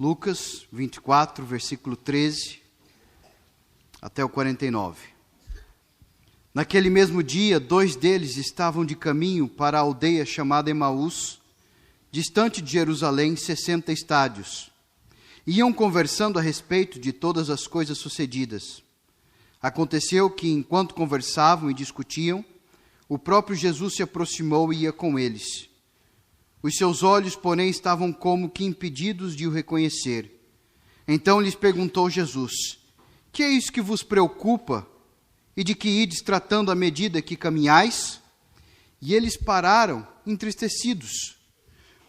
Lucas 24, versículo 13 até o 49. Naquele mesmo dia, 2 deles estavam de caminho para a aldeia chamada Emaús, distante de Jerusalém 60 estádios. Iam conversando a respeito de todas as coisas sucedidas. Aconteceu que, enquanto conversavam e discutiam, o próprio Jesus se aproximou e ia com eles. Os seus olhos, porém, estavam como que impedidos de o reconhecer. Então lhes perguntou Jesus: que é isso que vos preocupa? E de que ides tratando à medida que caminhais? E eles pararam, entristecidos.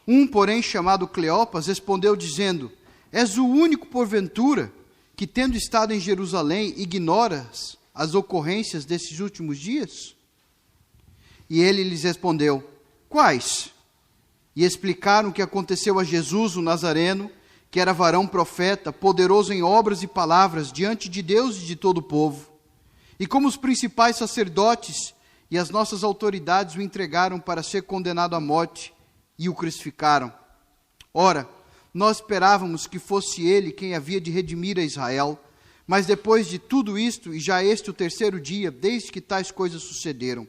Um, porém, chamado Cleopas, respondeu dizendo: és o único, porventura, que, tendo estado em Jerusalém, ignoras as ocorrências desses últimos dias? E ele lhes respondeu: quais? E explicaram o que aconteceu a Jesus, o Nazareno, que era varão profeta, poderoso em obras e palavras diante de Deus e de todo o povo. E como os principais sacerdotes e as nossas autoridades o entregaram para ser condenado à morte e o crucificaram. Ora, nós esperávamos que fosse ele quem havia de redimir a Israel, mas depois de tudo isto, e já este o 3º dia, desde que tais coisas sucederam.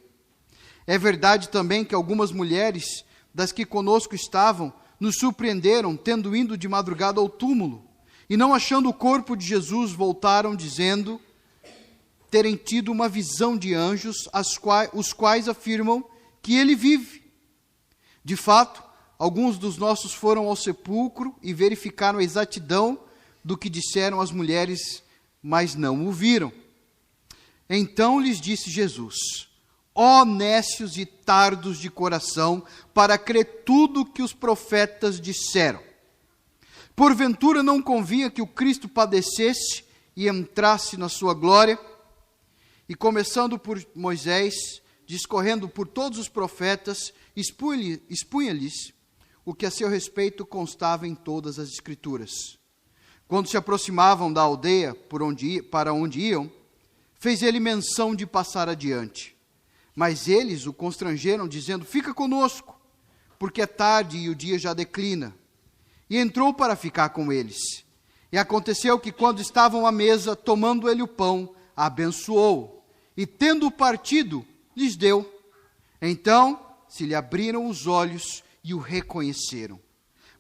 É verdade também que algumas mulheres das que conosco estavam, nos surpreenderam, tendo ido de madrugada ao túmulo, e não achando o corpo de Jesus, voltaram dizendo terem tido uma visão de anjos, os quais afirmam que ele vive. De fato, alguns dos nossos foram ao sepulcro e verificaram a exatidão do que disseram as mulheres, mas não o viram. Então lhes disse Jesus: ó nécios e tardos de coração, para crer tudo que os profetas disseram. Porventura não convinha que o Cristo padecesse e entrasse na sua glória? E começando por Moisés, discorrendo por todos os profetas, expunha-lhes o que a seu respeito constava em todas as Escrituras. Quando se aproximavam da aldeia para onde iam, fez ele menção de passar adiante. Mas eles o constrangeram, dizendo: fica conosco, porque é tarde e o dia já declina. E entrou para ficar com eles. E aconteceu que, quando estavam à mesa, tomando ele o pão, abençoou, e tendo partido, lhes deu. Então se lhe abriram os olhos e o reconheceram.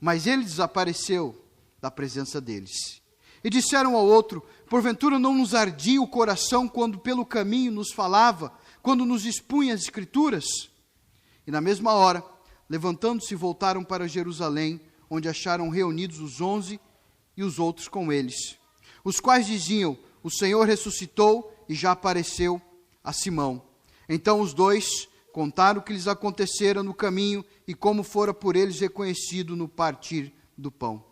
Mas ele desapareceu da presença deles. E disseram ao outro: porventura não nos ardia o coração quando pelo caminho nos falava, quando nos expunha as Escrituras? E na mesma hora, levantando-se, voltaram para Jerusalém, onde acharam reunidos os 11 e os outros com eles, os quais diziam: o Senhor ressuscitou e já apareceu a Simão. Então os 2 contaram o que lhes acontecera no caminho e como fora por eles reconhecido no partir do pão.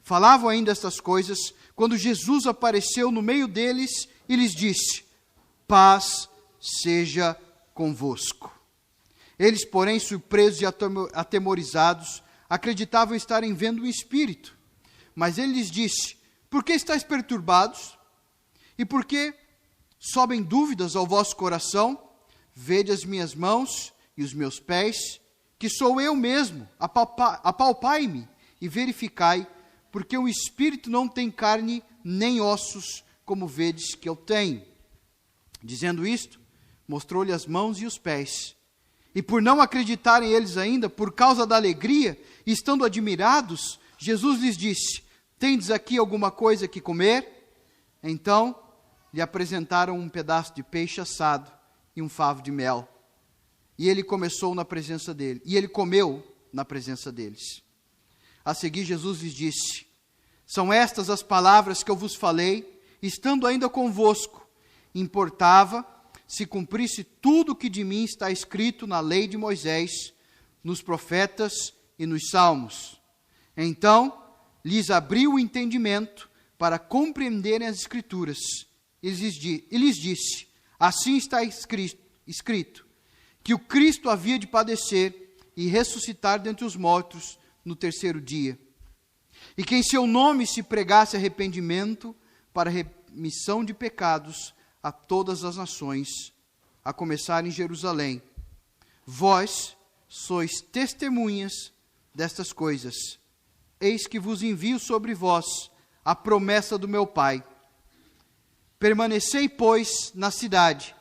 Falavam ainda estas coisas, quando Jesus apareceu no meio deles e lhes disse: paz seja convosco. Eles, porém, surpresos e atemorizados, acreditavam estarem vendo um espírito. Mas ele lhes disse: por que estáis perturbados? E por que sobem dúvidas ao vosso coração? Vede as minhas mãos e os meus pés, que sou eu mesmo. Apalpai-me e verificai, porque o espírito não tem carne nem ossos, como vedes que eu tenho. Dizendo isto, mostrou-lhe as mãos e os pés. E por não acreditarem eles ainda, por causa da alegria, e estando admirados, Jesus lhes disse: tendes aqui alguma coisa que comer? Então lhe apresentaram um pedaço de peixe assado e um favo de mel. E ele comeu na presença deles. A seguir Jesus lhes disse: são estas as palavras que eu vos falei, estando ainda convosco. Importava se cumprisse tudo o que de mim está escrito na lei de Moisés, nos profetas e nos salmos. Então lhes abriu o entendimento para compreenderem as Escrituras. E lhes disse: assim está escrito, que o Cristo havia de padecer e ressuscitar dentre os mortos no 3º dia. E que em seu nome se pregasse arrependimento para remissão de pecados a todas as nações, a começar em Jerusalém. Vós sois testemunhas destas coisas. eis que vos envio sobre vós a promessa do meu Pai. Permanecei, pois, na cidade,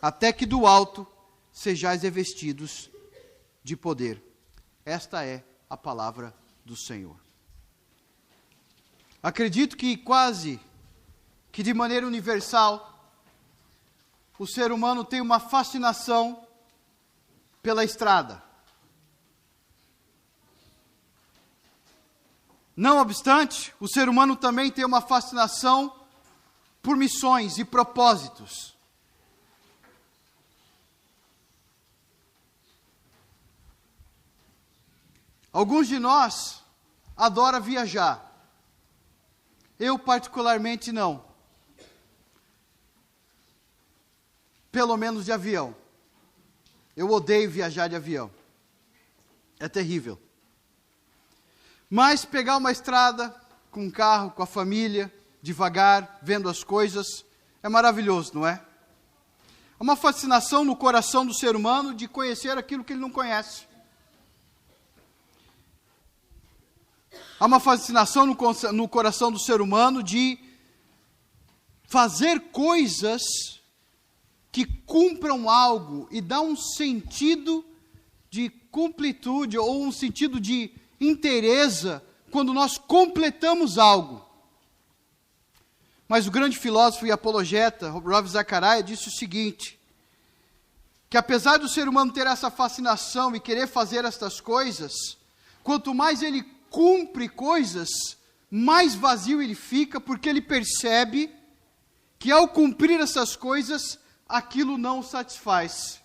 até que do alto sejais revestidos de poder. Esta é a palavra do Senhor. Acredito que quase que de maneira universal, o ser humano tem uma fascinação pela estrada. Não obstante, o ser humano também tem uma fascinação por missões e propósitos. Alguns de nós adoram viajar. Eu particularmente não. Pelo menos de avião. Eu odeio viajar de avião. É terrível. Mas pegar uma estrada com um carro, com a família, devagar, vendo as coisas, é maravilhoso, não é? É uma fascinação no coração do ser humano de conhecer aquilo que ele não conhece. Há uma fascinação no coração do ser humano de fazer coisas que cumpram algo e dá um sentido de completude ou um sentido de inteireza quando nós completamos algo. Mas o grande filósofo e apologeta, Ravi Zacharias, disse o seguinte, que apesar do ser humano ter essa fascinação e querer fazer estas coisas, quanto mais ele cumpre coisas, mais vazio ele fica, porque ele percebe que ao cumprir essas coisas, aquilo não o satisfaz.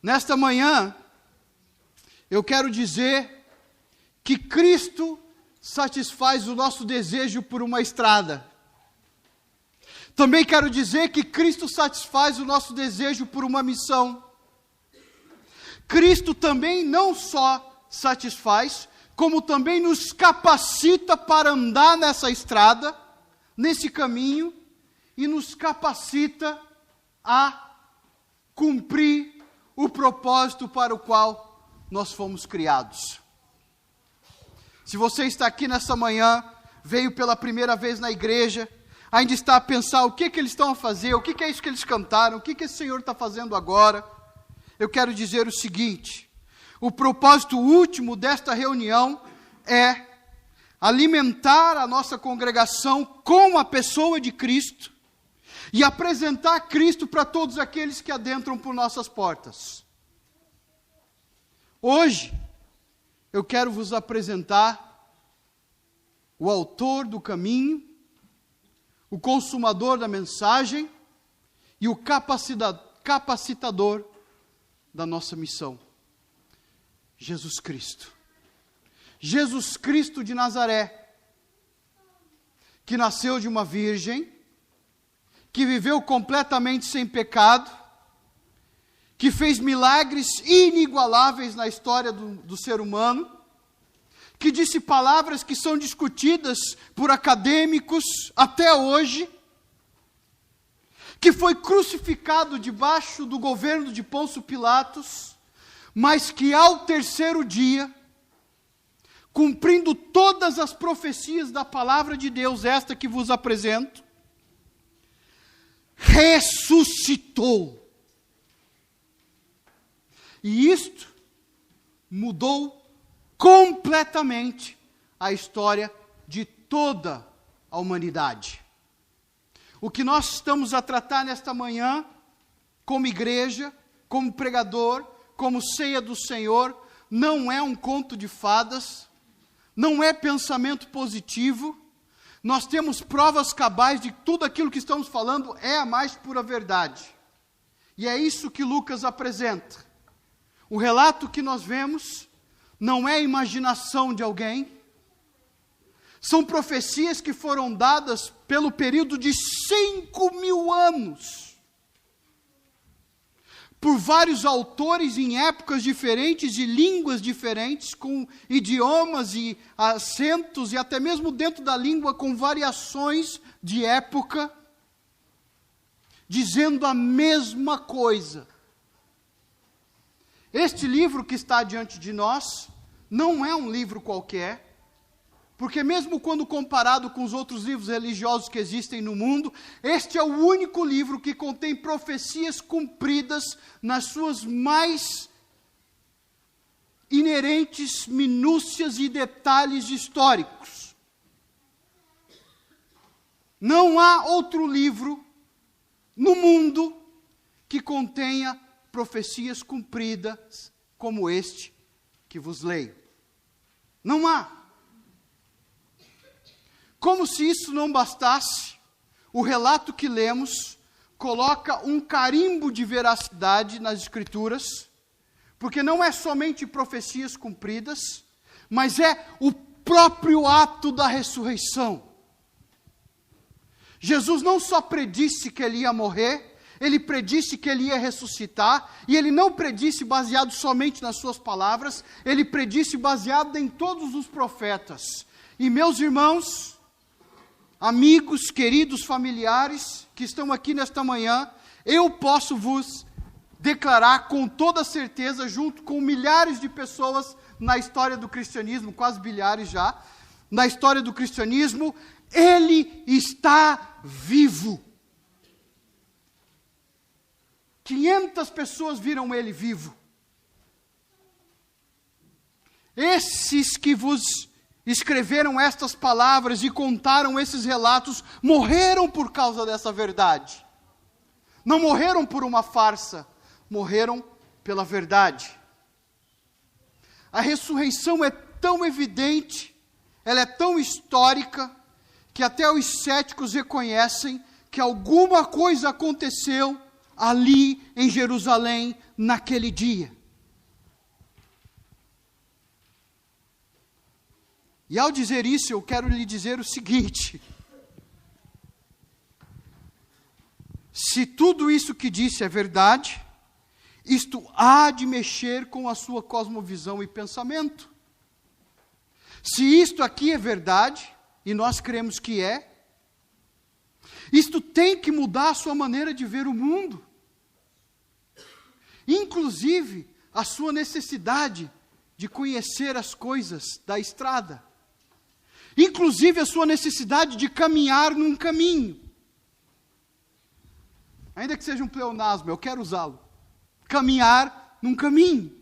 Nesta manhã, eu quero dizer que Cristo satisfaz o nosso desejo por uma estrada. Também quero dizer que Cristo satisfaz o nosso desejo por uma missão. Cristo também não só satisfaz, como também nos capacita para andar nessa estrada, nesse caminho, e nos capacita a cumprir o propósito para o qual nós fomos criados. Se você está aqui nessa manhã, veio pela primeira vez na igreja, ainda está a pensar o que eles estão a fazer, o que é isso que eles cantaram, o que esse Senhor está fazendo agora, eu quero dizer o seguinte: o propósito último desta reunião é alimentar a nossa congregação com a pessoa de Cristo e apresentar Cristo para todos aqueles que adentram por nossas portas. Hoje, eu quero vos apresentar o autor do caminho, o consumador da mensagem e o capacitador da nossa missão. Jesus Cristo. Jesus Cristo de Nazaré, que nasceu de uma virgem, que viveu completamente sem pecado, que fez milagres inigualáveis na história do ser humano, que disse palavras que são discutidas por acadêmicos até hoje, que foi crucificado debaixo do governo de Pôncio Pilatos, mas que ao terceiro dia, cumprindo todas as profecias da palavra de Deus, esta que vos apresento, ressuscitou. E isto mudou completamente a história de toda a humanidade. O que nós estamos a tratar nesta manhã, como igreja, como pregador, como ceia do Senhor, não é um conto de fadas, não é pensamento positivo. Nós temos provas cabais de que tudo aquilo que estamos falando é a mais pura verdade. E é isso que Lucas apresenta. O relato que nós vemos não é imaginação de alguém. São profecias que foram dadas pelo período de 5.000 anos. Por vários autores em épocas diferentes e línguas diferentes, com idiomas e acentos, e até mesmo dentro da língua com variações de época, dizendo a mesma coisa. Este livro que está diante de nós não é um livro qualquer, porque mesmo quando comparado com os outros livros religiosos que existem no mundo, este é o único livro que contém profecias cumpridas nas suas mais inerentes minúcias e detalhes históricos. Não há outro livro no mundo que contenha profecias cumpridas como este que vos leio. Não há. Como se isso não bastasse, o relato que lemos coloca um carimbo de veracidade nas Escrituras, porque não é somente profecias cumpridas, mas é o próprio ato da ressurreição. Jesus não só predisse que ele ia morrer, ele predisse que ele ia ressuscitar, e ele não predisse baseado somente nas suas palavras, ele predisse baseado em todos os profetas. E meus irmãos, amigos, queridos, familiares que estão aqui nesta manhã, eu posso vos declarar com toda certeza, junto com milhares de pessoas na história do cristianismo, quase bilhares já, na história do cristianismo, ele está vivo. 500 pessoas viram ele vivo. Esses que vos escreveram estas palavras e contaram esses relatos, morreram por causa dessa verdade. Não morreram por uma farsa, morreram pela verdade. A ressurreição é tão evidente, ela é tão histórica, que até os céticos reconhecem que alguma coisa aconteceu ali em Jerusalém naquele dia. E ao dizer isso, eu quero lhe dizer o seguinte: se tudo isso que disse é verdade, isto há de mexer com a sua cosmovisão e pensamento. Se isto aqui é verdade, e nós cremos que é, isto tem que mudar a sua maneira de ver o mundo. Inclusive, a sua necessidade de conhecer as coisas da estrada. Inclusive, a sua necessidade de caminhar num caminho. Ainda que seja um pleonasmo, eu quero usá-lo. Caminhar num caminho.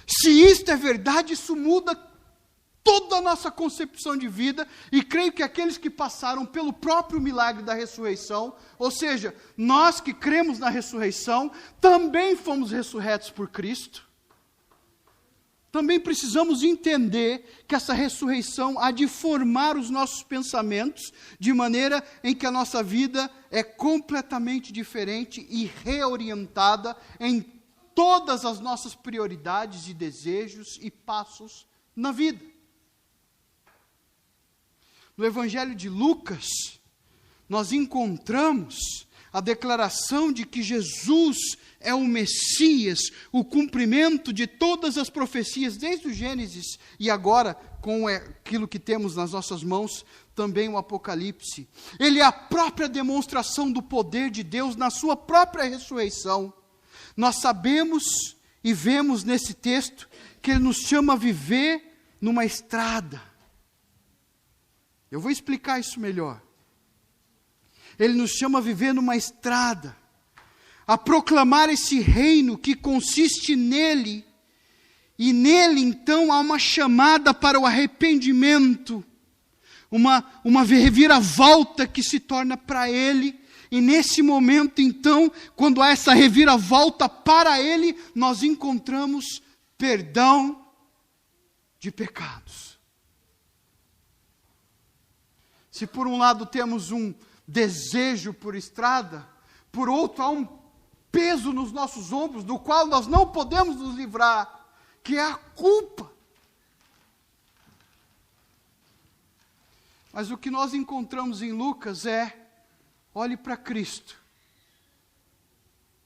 Se isto é verdade, isso muda toda a nossa concepção de vida, e creio que aqueles que passaram pelo próprio milagre da ressurreição, ou seja, nós que cremos na ressurreição, também fomos ressurretos por Cristo. Também precisamos entender que essa ressurreição há de formar os nossos pensamentos, de maneira em que a nossa vida é completamente diferente e reorientada em todas as nossas prioridades e desejos e passos na vida. No Evangelho de Lucas, nós encontramos a declaração de que Jesus é o Messias, o cumprimento de todas as profecias, desde o Gênesis e agora, com aquilo que temos nas nossas mãos, também o Apocalipse. Ele é a própria demonstração do poder de Deus na sua própria ressurreição. Nós sabemos e vemos nesse texto que ele nos chama a viver numa estrada. Eu vou explicar isso melhor. Ele nos chama a viver numa estrada, a proclamar esse reino que consiste nele, e nele então há uma chamada para o arrependimento, uma reviravolta que se torna para ele, e nesse momento então, quando há essa reviravolta para ele, nós encontramos perdão de pecados. Se por um lado temos um desejo por estrada, por outro há um peso nos nossos ombros, do qual nós não podemos nos livrar, que é a culpa. Mas o que nós encontramos em Lucas é, olhe para Cristo.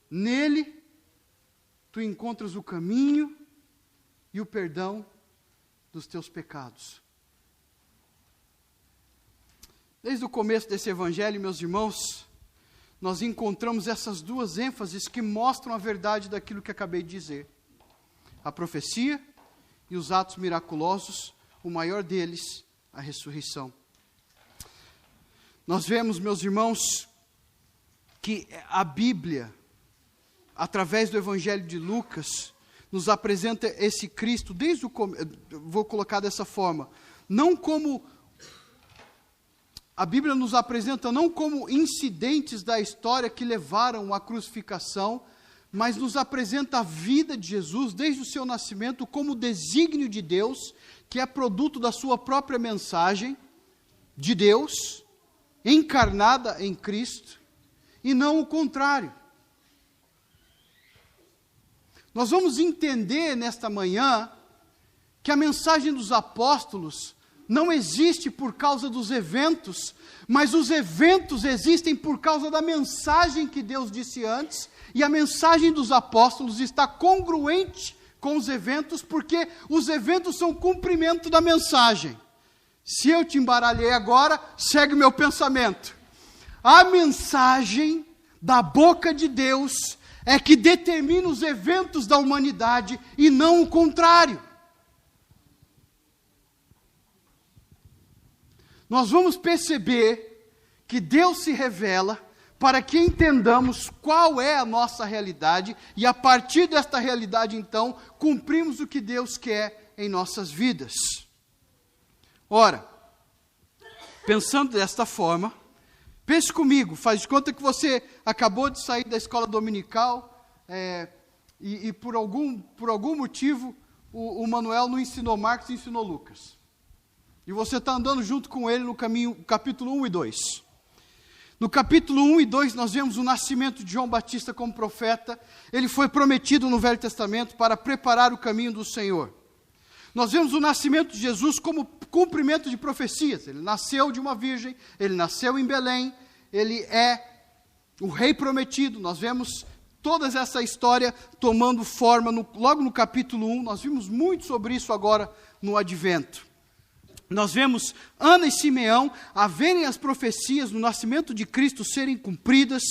Nele, tu encontras o caminho e o perdão dos teus pecados. Desde o começo desse evangelho, meus irmãos, nós encontramos essas duas ênfases que mostram a verdade daquilo que acabei de dizer. A profecia e os atos miraculosos, o maior deles, a ressurreição. Nós vemos, meus irmãos, que a Bíblia, através do Evangelho de Lucas, nos apresenta esse Cristo, desde o começo, vou colocar dessa forma, não como, a Bíblia nos apresenta não como incidentes da história que levaram à crucificação, mas nos apresenta a vida de Jesus, desde o seu nascimento, como desígnio de Deus, que é produto da sua própria mensagem, de Deus, encarnada em Cristo, e não o contrário. Nós vamos entender nesta manhã que a mensagem dos apóstolos não existe por causa dos eventos, mas os eventos existem por causa da mensagem que Deus disse antes, e a mensagem dos apóstolos está congruente com os eventos, porque os eventos são cumprimento da mensagem. Se eu te embaralhei agora, segue o meu pensamento. A mensagem da boca de Deus é que determina os eventos da humanidade e não o contrário. Nós vamos perceber que Deus se revela para que entendamos qual é a nossa realidade e a partir desta realidade, então, cumprimos o que Deus quer em nossas vidas. Ora, pensando desta forma, pense comigo, faz de conta que você acabou de sair da escola dominical e por algum motivo o Manuel não ensinou Marcos e ensinou Lucas. E você está andando junto com ele no caminho, capítulo 1 e 2. No capítulo 1 e 2 nós vemos o nascimento de João Batista como profeta. Ele foi prometido no Velho Testamento para preparar o caminho do Senhor. Nós vemos o nascimento de Jesus como cumprimento de profecias. Ele nasceu de uma virgem, ele nasceu em Belém, ele é o rei prometido. Nós vemos toda essa história tomando forma logo no capítulo 1. Nós vimos muito sobre isso agora no Advento. Nós vemos Ana e Simeão a verem as profecias no nascimento de Cristo serem cumpridas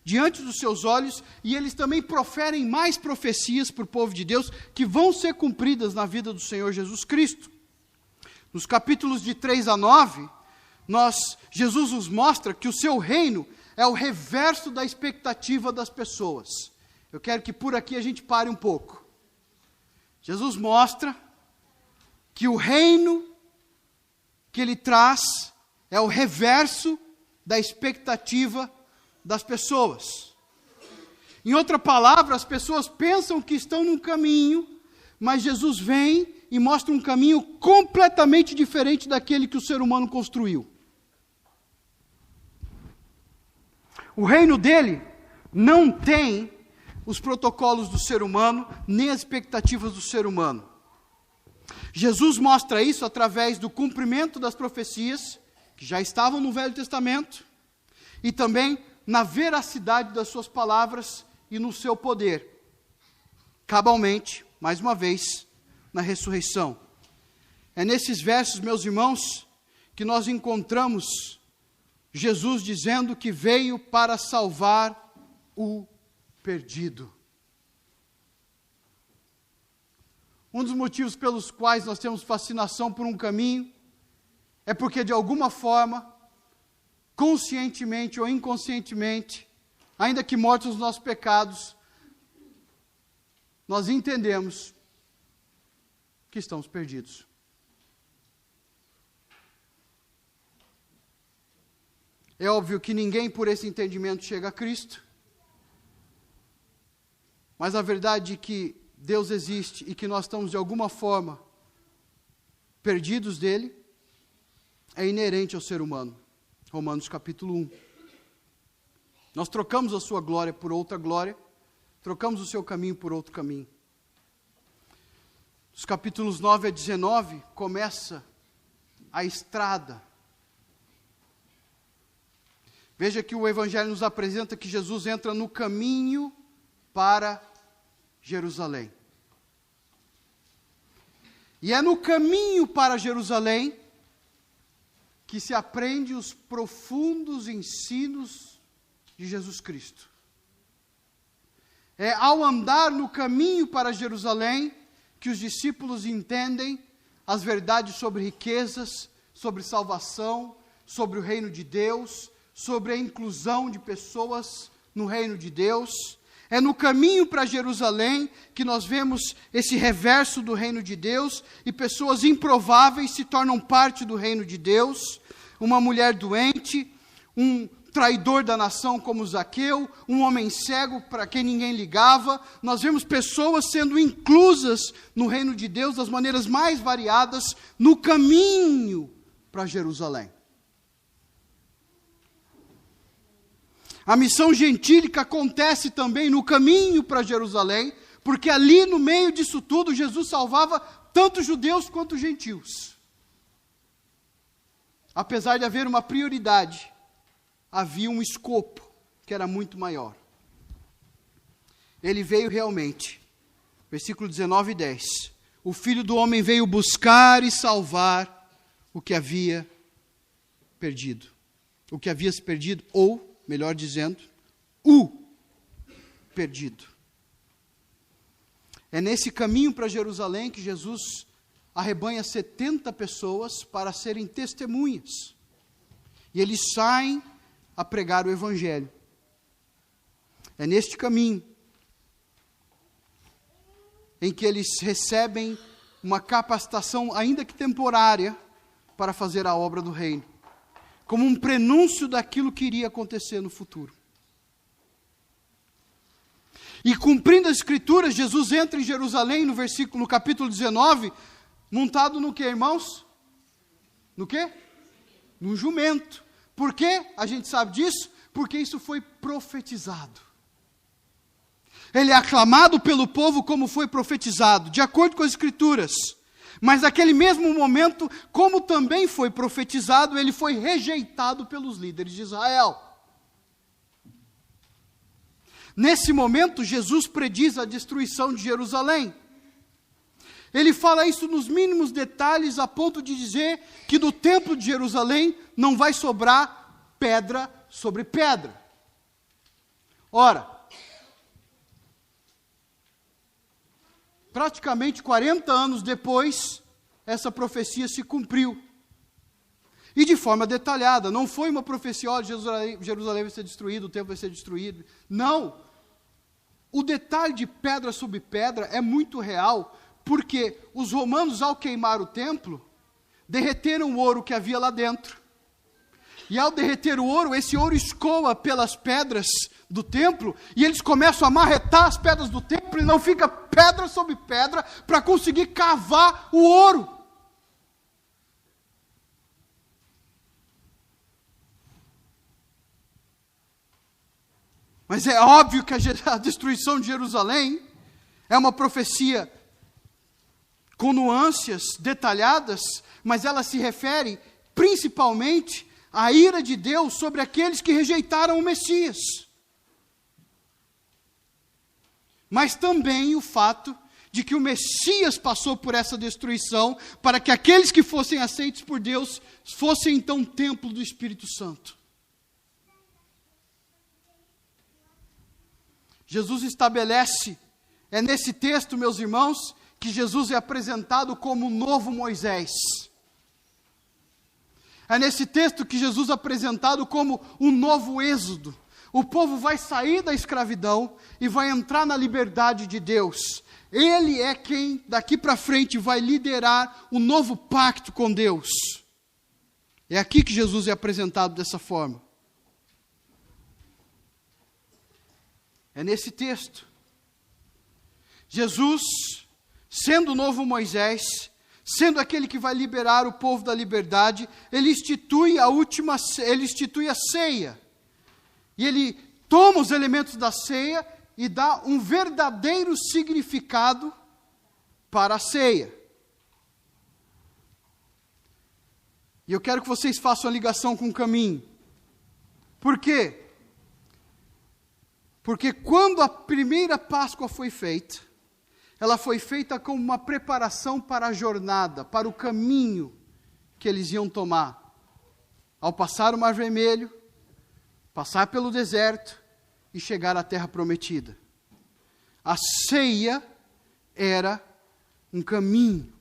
diante dos seus olhos, e eles também proferem mais profecias para o povo de Deus que vão ser cumpridas na vida do Senhor Jesus Cristo. Nos capítulos de 3 a 9, Jesus nos mostra que o seu reino é o reverso da expectativa das pessoas. Eu quero que por aqui a gente pare um pouco. Jesus mostra que o reino que ele traz é o reverso da expectativa das pessoas. Em outra palavra, as pessoas pensam que estão num caminho, mas Jesus vem e mostra um caminho completamente diferente daquele que o ser humano construiu. O reino dele não tem os protocolos do ser humano, nem as expectativas do ser humano. Jesus mostra isso através do cumprimento das profecias, que já estavam no Velho Testamento, e também na veracidade das suas palavras e no seu poder. Cabalmente, mais uma vez, na ressurreição. É nesses versos, meus irmãos, que nós encontramos Jesus dizendo que veio para salvar o perdido. Um dos motivos pelos quais nós temos fascinação por um caminho é porque, de alguma forma, conscientemente ou inconscientemente, ainda que mortos os nossos pecados, nós entendemos que estamos perdidos. É óbvio que ninguém por esse entendimento chega a Cristo, mas a verdade é que Deus existe e que nós estamos de alguma forma perdidos dele, é inerente ao ser humano. Romanos capítulo 1. Nós trocamos a sua glória por outra glória, trocamos o seu caminho por outro caminho. Os capítulos 9 a 19 começa a estrada. Veja que o Evangelho nos apresenta que Jesus entra no caminho para Jerusalém. E é no caminho para Jerusalém que se aprende os profundos ensinos de Jesus Cristo. É ao andar no caminho para Jerusalém que os discípulos entendem as verdades sobre riquezas, sobre salvação, sobre o reino de Deus, sobre a inclusão de pessoas no reino de Deus. É no caminho para Jerusalém que nós vemos esse reverso do reino de Deus e pessoas improváveis se tornam parte do reino de Deus. Uma mulher doente, um traidor da nação como Zaqueu, um homem cego para quem ninguém ligava. Nós vemos pessoas sendo inclusas no reino de Deus das maneiras mais variadas no caminho para Jerusalém. A missão gentílica acontece também no caminho para Jerusalém, porque ali no meio disso tudo Jesus salvava tanto judeus quanto gentios. Apesar de haver uma prioridade, havia um escopo que era muito maior. Ele veio realmente, versículo 19 e 10, o Filho do Homem veio buscar e salvar o que havia perdido. O que havia se perdido, ou, melhor dizendo, o perdido. É nesse caminho para Jerusalém que Jesus arrebanha 70 pessoas para serem testemunhas. E eles saem a pregar o Evangelho. É neste caminho em que eles recebem uma capacitação, ainda que temporária, para fazer a obra do reino, como um prenúncio daquilo que iria acontecer no futuro. E cumprindo as Escrituras, Jesus entra em Jerusalém, no capítulo 19, montado no que, irmãos? No quê? Num jumento. Por quê? A gente sabe disso? Porque isso foi profetizado. Ele é aclamado pelo povo como foi profetizado, de acordo com as Escrituras. Mas naquele mesmo momento, como também foi profetizado, ele foi rejeitado pelos líderes de Israel. Nesse momento, Jesus prediz a destruição de Jerusalém. Ele fala isso nos mínimos detalhes, a ponto de dizer que do templo de Jerusalém não vai sobrar pedra sobre pedra. Ora, praticamente 40 anos depois, essa profecia se cumpriu. E de forma detalhada, não foi uma profecia, olha, Jerusalém vai ser destruído, o templo vai ser destruído. Não. O detalhe de pedra sobre pedra é muito real, porque os romanos, ao queimar o templo, derreteram o ouro que havia lá dentro. E ao derreter o ouro, esse ouro escoa pelas pedras do templo, e eles começam a marretar as pedras do templo, e não fica pedra sobre pedra, para conseguir cavar o ouro. Mas é óbvio que a destruição de Jerusalém é uma profecia com nuances detalhadas, mas ela se refere principalmente à ira de Deus sobre aqueles que rejeitaram o Messias. Mas também o fato de que o Messias passou por essa destruição para que aqueles que fossem aceitos por Deus fossem então templo do Espírito Santo. Jesus estabelece, é nesse texto, meus irmãos, que Jesus é apresentado como o novo Moisés. É nesse texto que Jesus é apresentado como o novo Êxodo. O povo vai sair da escravidão e vai entrar na liberdade de Deus. Ele é quem, daqui para frente, vai liderar o novo pacto com Deus. É aqui que Jesus é apresentado dessa forma. É nesse texto. Jesus, sendo o novo Moisés, sendo aquele que vai liberar o povo da liberdade, ele institui a ceia. E ele toma os elementos da ceia e dá um verdadeiro significado para a ceia. E eu quero que vocês façam a ligação com o caminho. Por quê? Porque quando a primeira Páscoa foi feita, ela foi feita como uma preparação para a jornada, para o caminho que eles iam tomar. Ao passar o Mar Vermelho, passar pelo deserto e chegar à terra prometida. A ceia era um caminho,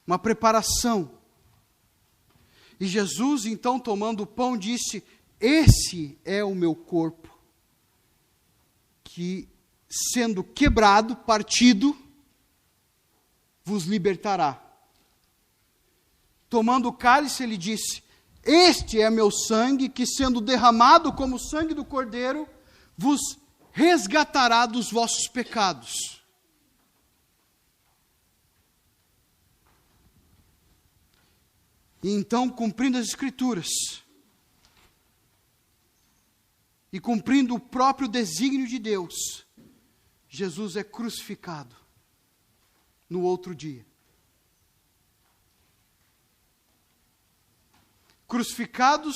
uma preparação. E Jesus, então, tomando o pão, disse: esse é o meu corpo, que, sendo quebrado, partido, vos libertará. Tomando o cálice, ele disse: este é meu sangue, que sendo derramado como o sangue do Cordeiro, vos resgatará dos vossos pecados. E então, cumprindo as Escrituras, e cumprindo o próprio desígnio de Deus, Jesus é crucificado no outro dia. Crucificado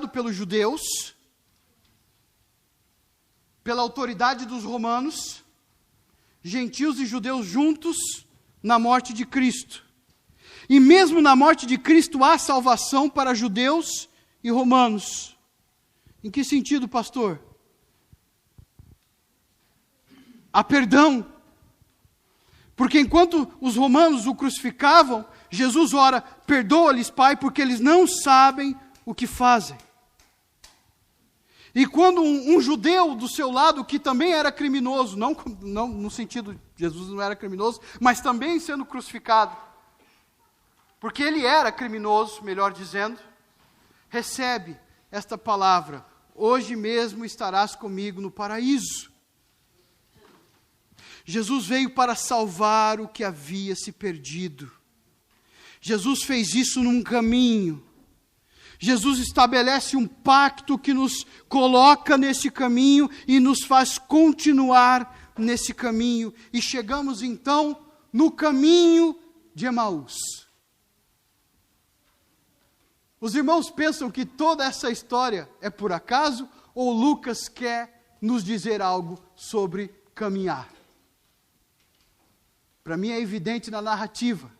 pelos judeus, pela autoridade dos romanos, gentios e judeus juntos na morte de Cristo. E mesmo na morte de Cristo há salvação para judeus e romanos. Em que sentido, pastor? Há perdão. Porque enquanto os romanos o crucificavam, Jesus ora: perdoa-lhes, Pai, porque eles não sabem o que fazem. E quando um judeu do seu lado, que também era criminoso, não no sentido, Jesus não era criminoso, mas também sendo crucificado, porque ele era criminoso, melhor dizendo, recebe esta palavra: hoje mesmo estarás comigo no paraíso. Jesus veio para salvar o que havia se perdido. Jesus fez isso num caminho. Jesus estabelece um pacto que nos coloca nesse caminho e nos faz continuar nesse caminho. E chegamos então no caminho de Emaús. Os irmãos pensam que toda essa história é por acaso, ou Lucas quer nos dizer algo sobre caminhar? Para mim é evidente na narrativa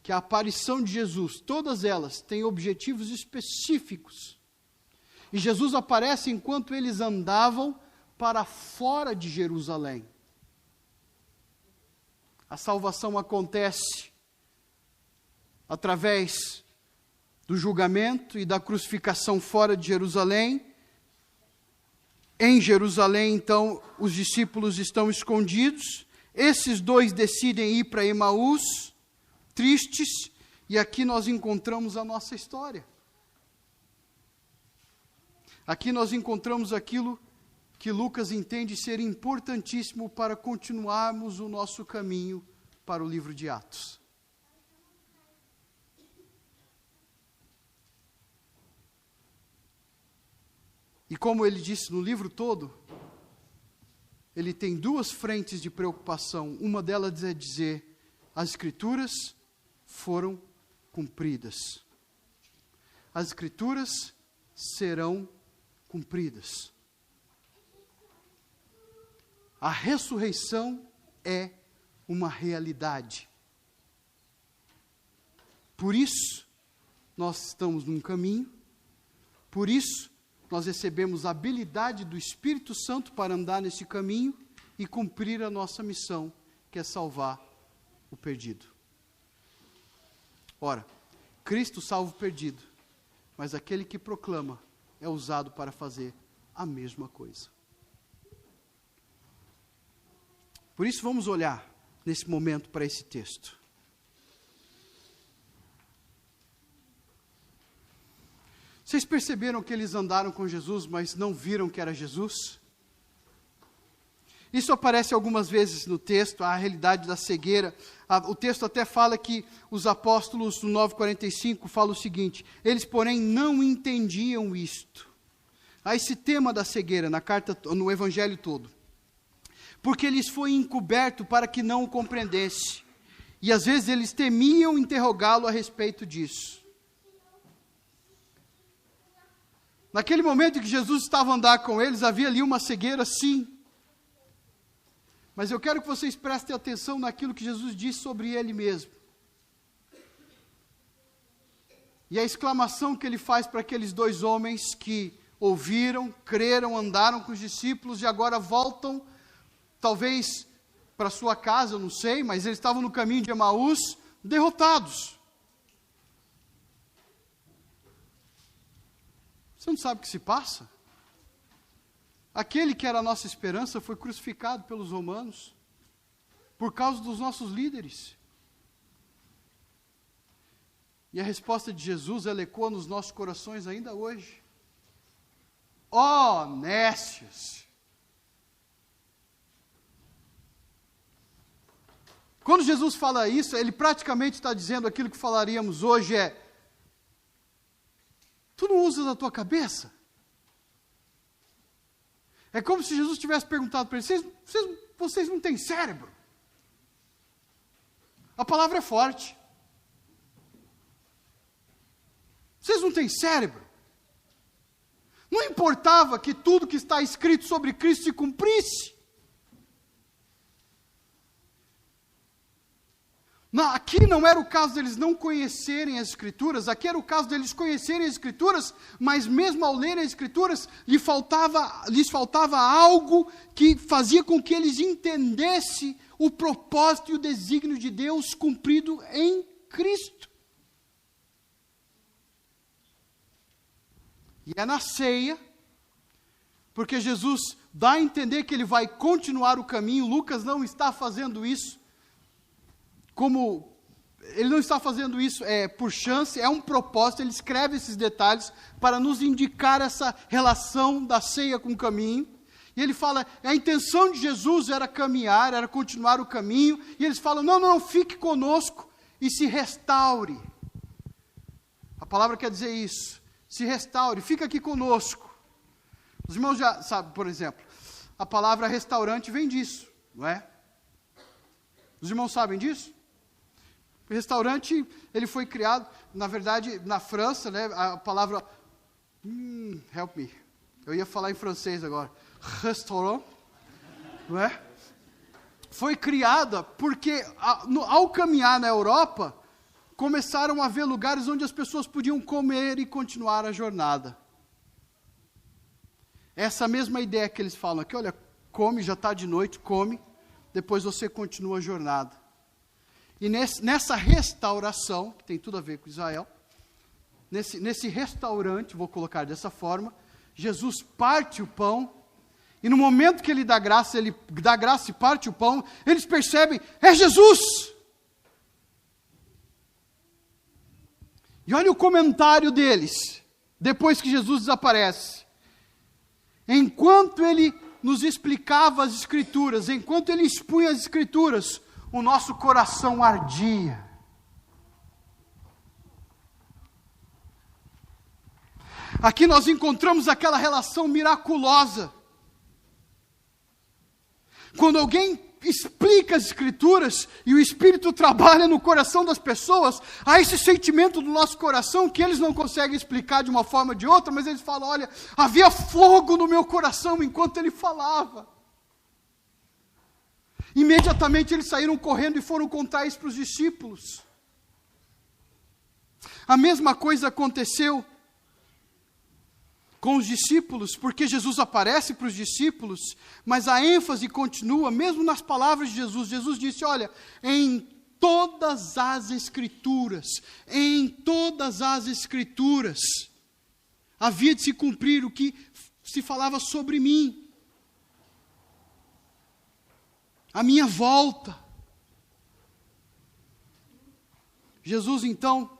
que a aparição de Jesus, todas elas têm objetivos específicos. E Jesus aparece enquanto eles andavam para fora de Jerusalém. A salvação acontece através do julgamento e da crucificação fora de Jerusalém. Em Jerusalém, então, os discípulos estão escondidos. Esses dois decidem ir para Emaús, tristes, e aqui nós encontramos a nossa história. Aqui nós encontramos aquilo que Lucas entende ser importantíssimo para continuarmos o nosso caminho para o livro de Atos. E como ele disse no livro todo, ele tem duas frentes de preocupação. Uma delas é dizer: as Escrituras foram cumpridas. As Escrituras serão cumpridas. A ressurreição é uma realidade. Por isso, nós estamos num caminho. Por isso, nós recebemos a habilidade do Espírito Santo para andar nesse caminho e cumprir a nossa missão, que é salvar o perdido. Ora, Cristo salva o perdido, mas aquele que proclama é usado para fazer a mesma coisa. Por isso, vamos olhar nesse momento para esse texto. Vocês perceberam que eles andaram com Jesus, mas não viram que era Jesus? Isso aparece algumas vezes no texto, a realidade da cegueira. O texto até fala que os apóstolos, no 9:45, falam o seguinte: eles, porém, não entendiam isto. Há esse tema da cegueira na carta, no evangelho todo. Porque lhes foi encoberto para que não o compreendesse. E às vezes eles temiam interrogá-lo a respeito disso. Naquele momento em que Jesus estava a andar com eles, havia ali uma cegueira, sim. Mas eu quero que vocês prestem atenção naquilo que Jesus disse sobre ele mesmo. E a exclamação que ele faz para aqueles dois homens que ouviram, creram, andaram com os discípulos e agora voltam, talvez para sua casa, eu não sei, mas eles estavam no caminho de Emaús, derrotados. Você não sabe o que se passa? Aquele que era a nossa esperança foi crucificado pelos romanos, por causa dos nossos líderes. E a resposta de Jesus, ela ecoa nos nossos corações ainda hoje. Ó nécios! Quando Jesus fala isso, ele praticamente está dizendo aquilo que falaríamos hoje tu não usas a tua cabeça? É como se Jesus tivesse perguntado para eles, vocês não têm cérebro? A palavra é forte. Vocês não têm cérebro? Não importava que tudo que está escrito sobre Cristo se cumprisse? Aqui não era o caso deles não conhecerem as Escrituras, aqui era o caso deles conhecerem as Escrituras, mas mesmo ao lerem as Escrituras, lhes faltava algo que fazia com que eles entendessem o propósito e o desígnio de Deus cumprido em Cristo. E é na ceia, porque Jesus dá a entender que ele vai continuar o caminho. Lucas não está fazendo isso ele não está fazendo isso por chance, é um propósito, ele escreve esses detalhes para nos indicar essa relação da ceia com o caminho. E ele fala, a intenção de Jesus era caminhar, era continuar o caminho, e eles falam, não, fique conosco e se restaure. A palavra quer dizer isso, se restaure, fica aqui conosco. Os irmãos já sabem, por exemplo, a palavra restaurante vem disso, não é? Os irmãos sabem disso? O restaurante, ele foi criado, na verdade, na França, né, a palavra, help me, eu ia falar em francês agora, restaurant, não é? Foi criada porque, ao caminhar na Europa, começaram a haver lugares onde as pessoas podiam comer e continuar a jornada. Essa mesma ideia que eles falam aqui, olha, come, já está de noite, come, depois você continua a jornada. E nessa restauração, que tem tudo a ver com Israel, nesse restaurante, vou colocar dessa forma, Jesus parte o pão, e no momento que ele dá graça e parte o pão, eles percebem, é Jesus! E olha o comentário deles, depois que Jesus desaparece. Enquanto ele nos explicava as Escrituras, enquanto ele expunha as Escrituras, o nosso coração ardia. Aqui nós encontramos aquela relação miraculosa. Quando alguém explica as Escrituras e o Espírito trabalha no coração das pessoas, há esse sentimento do nosso coração que eles não conseguem explicar de uma forma ou de outra, mas eles falam, olha, havia fogo no meu coração enquanto ele falava. Imediatamente eles saíram correndo e foram contar isso para os discípulos. A mesma coisa aconteceu com os discípulos, porque Jesus aparece para os discípulos, mas a ênfase continua, mesmo nas palavras de Jesus. Jesus disse, olha, em todas as Escrituras, havia de se cumprir o que se falava sobre mim. A minha volta. Jesus, então,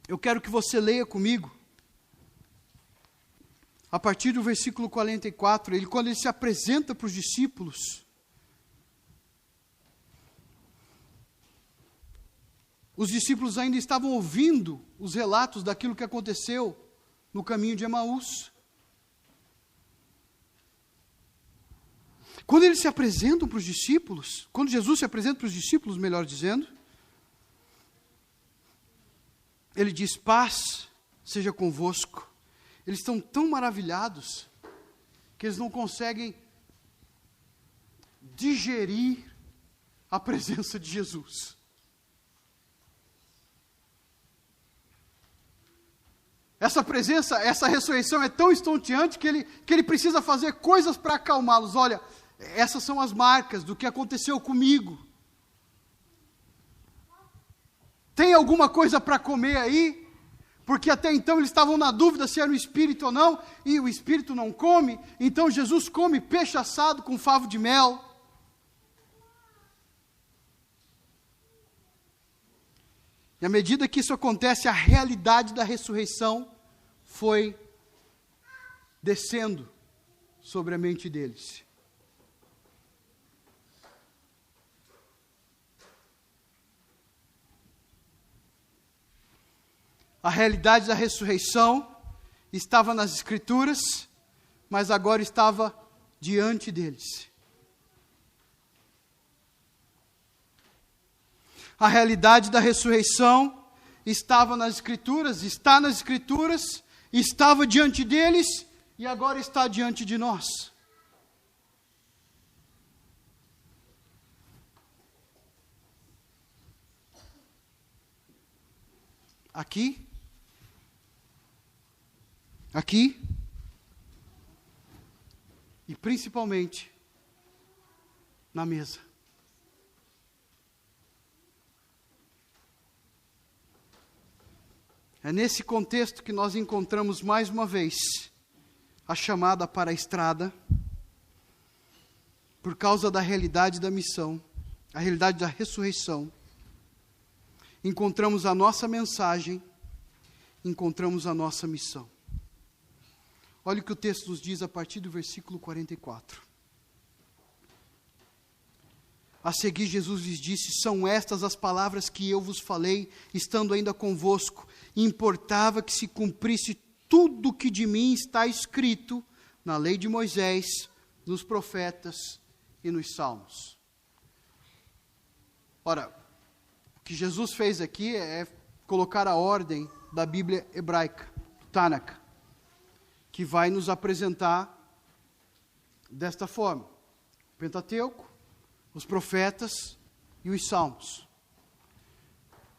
eu quero que você leia comigo, a partir do versículo 44, quando ele se apresenta para os discípulos, os discípulos ainda estavam ouvindo os relatos daquilo que aconteceu no caminho de Emaús. Quando eles se apresentam para os discípulos, quando Jesus se apresenta para os discípulos, melhor dizendo, ele diz, paz seja convosco. Eles estão tão maravilhados, que eles não conseguem digerir a presença de Jesus. Essa presença, essa ressurreição é tão estonteante que ele precisa fazer coisas para acalmá-los. Olha, essas são as marcas do que aconteceu comigo. Tem alguma coisa para comer aí? Porque até então eles estavam na dúvida se era o Espírito ou não, e o Espírito não come, então Jesus come peixe assado com favo de mel. E à medida que isso acontece, a realidade da ressurreição foi descendo sobre a mente deles. A realidade da ressurreição estava nas Escrituras, mas agora estava diante deles. A realidade da ressurreição estava nas Escrituras, está nas Escrituras, estava diante deles e agora está diante de nós. Aqui e principalmente na mesa. É nesse contexto que nós encontramos mais uma vez a chamada para a estrada, por causa da realidade da missão, a realidade da ressurreição. Encontramos a nossa mensagem, encontramos a nossa missão. Olha o que o texto nos diz a partir do versículo 44. A seguir, Jesus lhes disse: são estas as palavras que eu vos falei, estando ainda convosco. Importava que se cumprisse tudo o que de mim está escrito na lei de Moisés, nos profetas e nos salmos. Ora, o que Jesus fez aqui é colocar a ordem da Bíblia hebraica, Tanakh, que vai nos apresentar desta forma: o Pentateuco, os profetas e os salmos.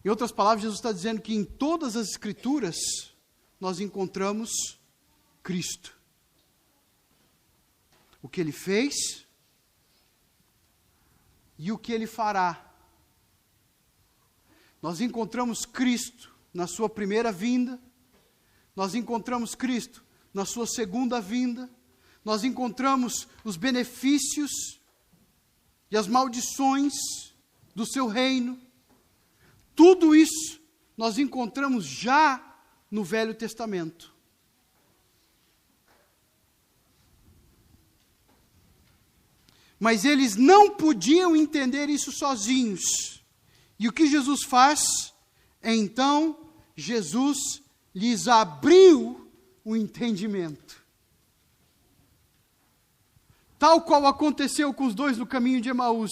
Em outras palavras, Jesus está dizendo que em todas as Escrituras nós encontramos Cristo. O que Ele fez e o que Ele fará. Nós encontramos Cristo na sua primeira vinda, nós encontramos Cristo na sua segunda vinda, nós encontramos os benefícios e as maldições do seu reino. Tudo isso nós encontramos já no Velho Testamento. Mas eles não podiam entender isso sozinhos. E o que Jesus faz? Então, Jesus lhes abriu o entendimento. Tal qual aconteceu com os dois no caminho de Emaús,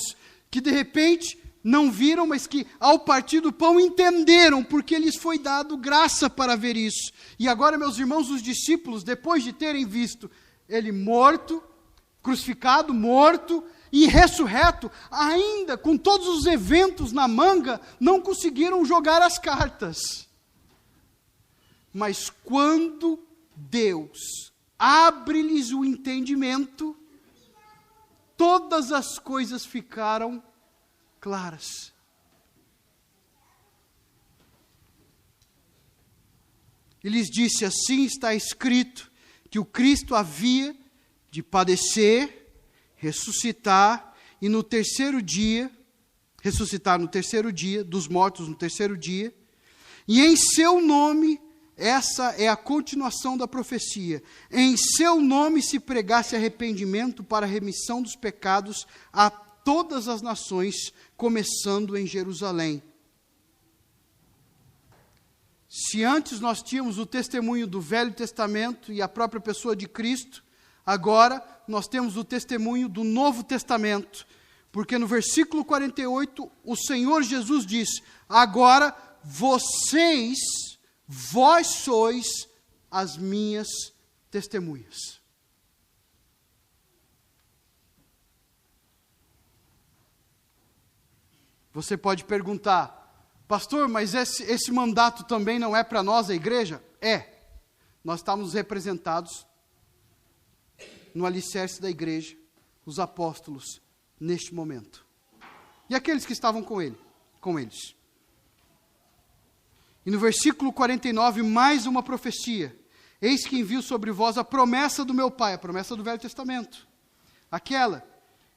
que de repente não viram, mas que ao partir do pão entenderam, porque lhes foi dado graça para ver isso. E agora, meus irmãos, os discípulos, depois de terem visto ele morto, crucificado, morto e ressurreto, ainda com todos os eventos na manga, não conseguiram jogar as cartas. Mas quando Deus abre-lhes o entendimento, todas as coisas ficaram claras. E lhes disse: assim está escrito, que o Cristo havia de padecer, ressuscitar no terceiro dia dos mortos no terceiro dia, e em seu nome, essa é a continuação da profecia, em seu nome se pregasse arrependimento para a remissão dos pecados a todas as nações, começando em Jerusalém. Se antes nós tínhamos o testemunho do Velho Testamento e a própria pessoa de Cristo, agora nós temos o testemunho do Novo Testamento, porque no versículo 48, o Senhor Jesus diz: agora vós sois as minhas testemunhas. Você pode perguntar: pastor, mas esse mandato também não é para nós, a igreja? É. nós estávamos representados no alicerce da igreja, os apóstolos, neste momento. E aqueles que estavam com eles. E no versículo 49, mais uma profecia. Eis que envio sobre vós a promessa do meu Pai, a promessa do Velho Testamento. Aquela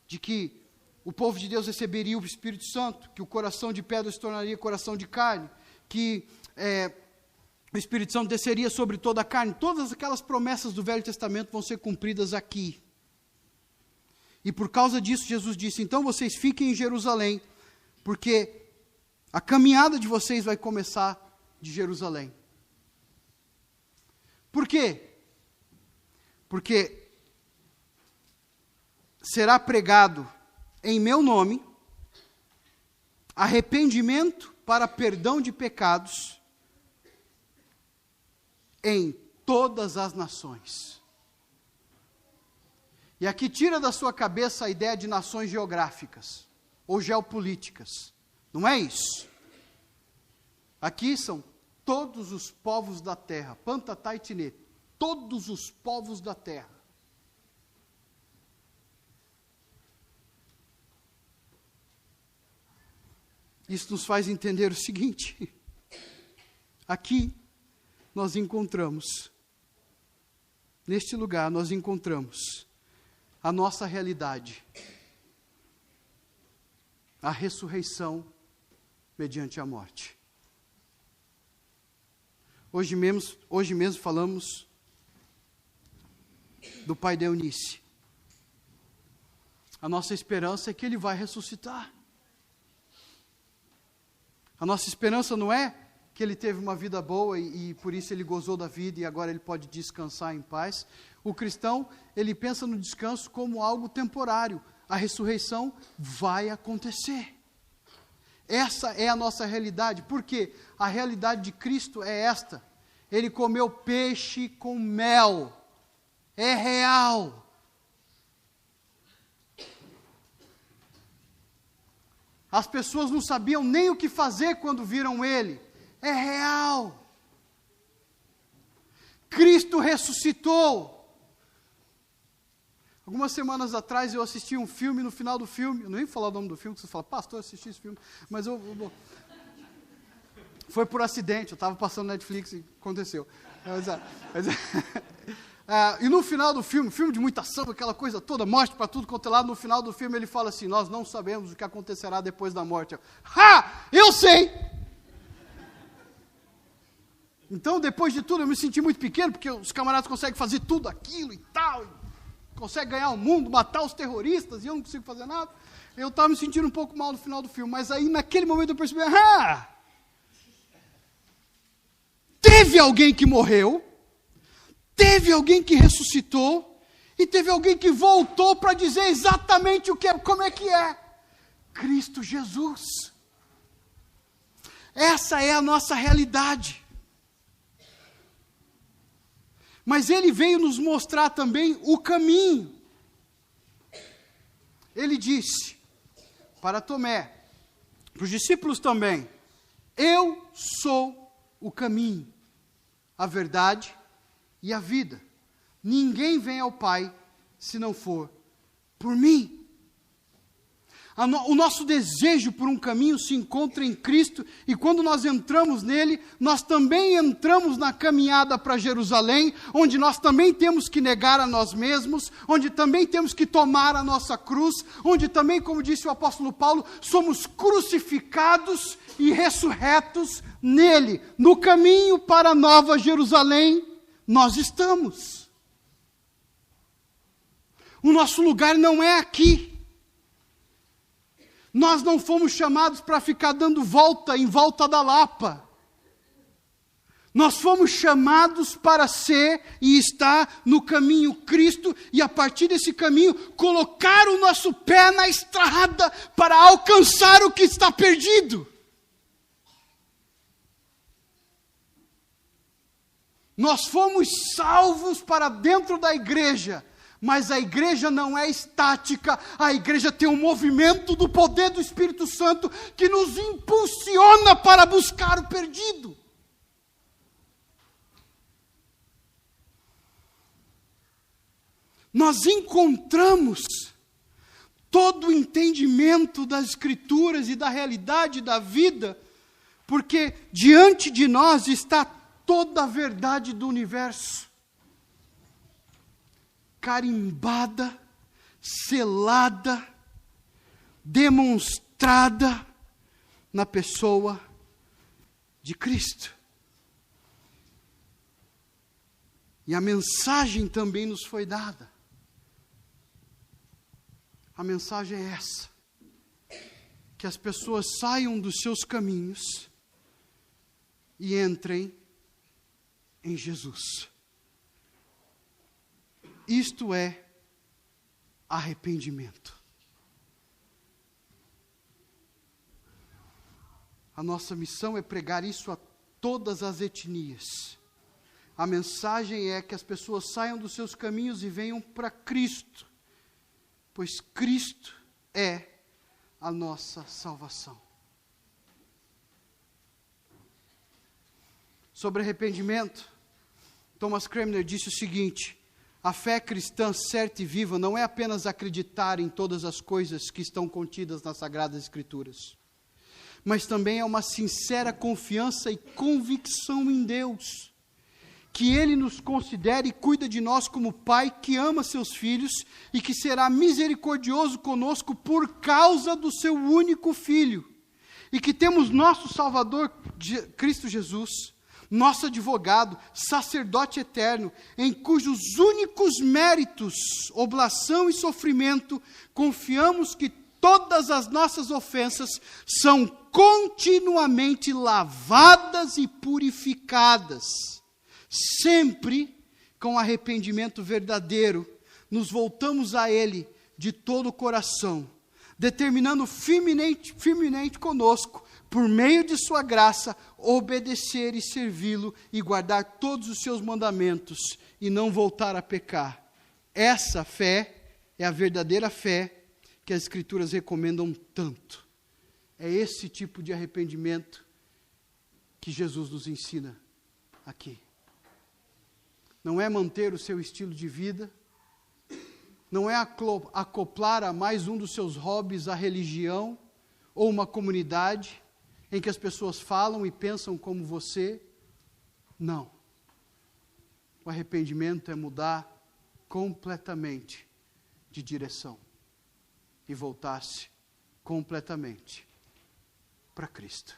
de que o povo de Deus receberia o Espírito Santo, que o coração de pedra se tornaria coração de carne, que o Espírito Santo desceria sobre toda a carne. Todas aquelas promessas do Velho Testamento vão ser cumpridas aqui. E por causa disso, Jesus disse, então vocês fiquem em Jerusalém, porque a caminhada de vocês vai começar de Jerusalém. Por quê? Porque será pregado em meu nome arrependimento para perdão de pecados em todas as nações. E aqui tira da sua cabeça a ideia de nações geográficas ou geopolíticas. Não é isso. Aqui são todos os povos da terra, Pantatá e Tinê, todos os povos da terra. Isso nos faz entender o seguinte: aqui nós encontramos, neste lugar nós encontramos a nossa realidade, a ressurreição mediante a morte. Hoje mesmo falamos do pai de Eunice. A nossa esperança é que ele vai ressuscitar. A nossa esperança não é que ele teve uma vida boa e por isso ele gozou da vida e agora ele pode descansar em paz. O cristão, ele pensa no descanso como algo temporário. A ressurreição vai acontecer. Essa é a nossa realidade. Por quê? A realidade de Cristo é esta. Ele comeu peixe com mel. É real. As pessoas não sabiam nem o que fazer quando viram ele. É real. Cristo ressuscitou. Algumas semanas atrás eu assisti um filme, no final do filme, eu não ia falar o nome do filme, que você fala, pastor, eu assisti esse filme, mas foi por acidente, eu estava passando no Netflix e aconteceu. E no final do filme de muita ação, aquela coisa toda, morte para tudo quanto é lado, no final do filme ele fala assim, nós não sabemos o que acontecerá depois da morte. Eu sei! Então, depois de tudo, eu me senti muito pequeno, porque os camaradas conseguem fazer tudo aquilo e tal, conseguem ganhar o mundo, matar os terroristas, e eu não consigo fazer nada. Eu estava me sentindo um pouco mal no final do filme, mas aí naquele momento eu percebi, teve alguém que morreu, teve alguém que ressuscitou, e teve alguém que voltou para dizer exatamente como é que é. Cristo Jesus. Essa é a nossa realidade. Mas ele veio nos mostrar também o caminho. Ele disse para Tomé, para os discípulos também, eu sou o caminho, a verdade e a vida. Ninguém vem ao Pai se não for por mim. O nosso desejo por um caminho se encontra em Cristo, e quando nós entramos nele, nós também entramos na caminhada para Jerusalém, onde nós também temos que negar a nós mesmos, onde também temos que tomar a nossa cruz, onde também, como disse o apóstolo Paulo, somos crucificados e ressurretos nele. No caminho para a Nova Jerusalém, nós estamos. O nosso lugar não é aqui. Nós não fomos chamados para ficar dando volta em volta da Lapa. Nós fomos chamados para ser e estar no caminho Cristo, e a partir desse caminho, colocar o nosso pé na estrada para alcançar o que está perdido. Nós fomos salvos para dentro da igreja, mas a igreja não é estática, a igreja tem um movimento do poder do Espírito Santo que nos impulsiona para buscar o perdido. nós encontramos todo o entendimento das Escrituras e da realidade da vida, porque diante de nós está toda a verdade do universo, carimbada, selada, demonstrada na pessoa de Cristo. E a mensagem também nos foi dada. A mensagem é essa: que as pessoas saiam dos seus caminhos e entrem em Jesus. Isto é arrependimento. A nossa missão é pregar isso a todas as etnias. A mensagem é que as pessoas saiam dos seus caminhos e venham para Cristo, pois Cristo é a nossa salvação. Sobre arrependimento, Thomas Cranmer disse o seguinte: a fé cristã certa e viva não é apenas acreditar em todas as coisas que estão contidas nas Sagradas Escrituras, mas também é uma sincera confiança e convicção em Deus, que Ele nos considera e cuida de nós como Pai que ama seus filhos e que será misericordioso conosco por causa do seu único Filho, e que temos nosso Salvador, Cristo Jesus, nosso advogado, sacerdote eterno, em cujos únicos méritos, oblação e sofrimento, confiamos que todas as nossas ofensas são continuamente lavadas e purificadas. Sempre com arrependimento verdadeiro, nos voltamos a Ele de todo o coração, determinando firmemente conosco, por meio de sua graça, obedecer e servi-lo e guardar todos os seus mandamentos e não voltar a pecar. Essa fé é a verdadeira fé que as Escrituras recomendam tanto. É esse tipo de arrependimento que Jesus nos ensina aqui. Não é manter o seu estilo de vida, não é acoplar a mais um dos seus hobbies a religião ou uma comunidade em que as pessoas falam e pensam como você. Não. O arrependimento é mudar completamente de direção e voltar-se completamente para Cristo.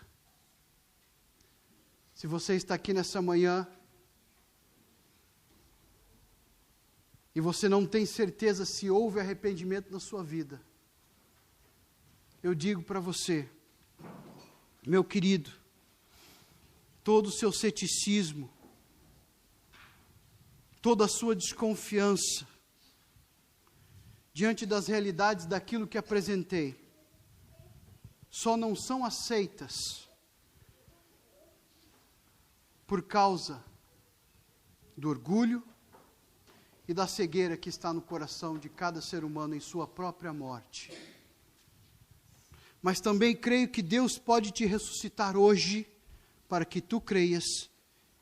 Se você está aqui nessa manhã e você não tem certeza se houve arrependimento na sua vida, eu digo para você, meu querido, todo o seu ceticismo, toda a sua desconfiança diante das realidades daquilo que apresentei, só não são aceitas por causa do orgulho e da cegueira que está no coração de cada ser humano em sua própria morte. Mas também creio que Deus pode te ressuscitar hoje para que tu creias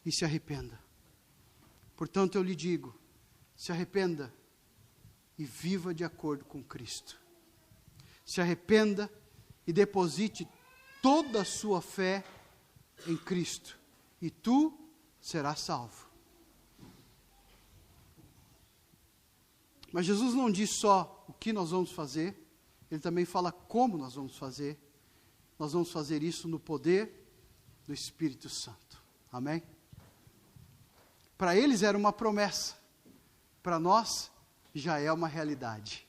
e se arrependa. Portanto, eu lhe digo, se arrependa e viva de acordo com Cristo. Se arrependa e deposite toda a sua fé em Cristo, e tu serás salvo. Mas Jesus não diz só o que nós vamos fazer, Ele também fala como nós vamos fazer. Nós vamos fazer isso no poder do Espírito Santo. Amém? Para eles era uma promessa, para nós já é uma realidade.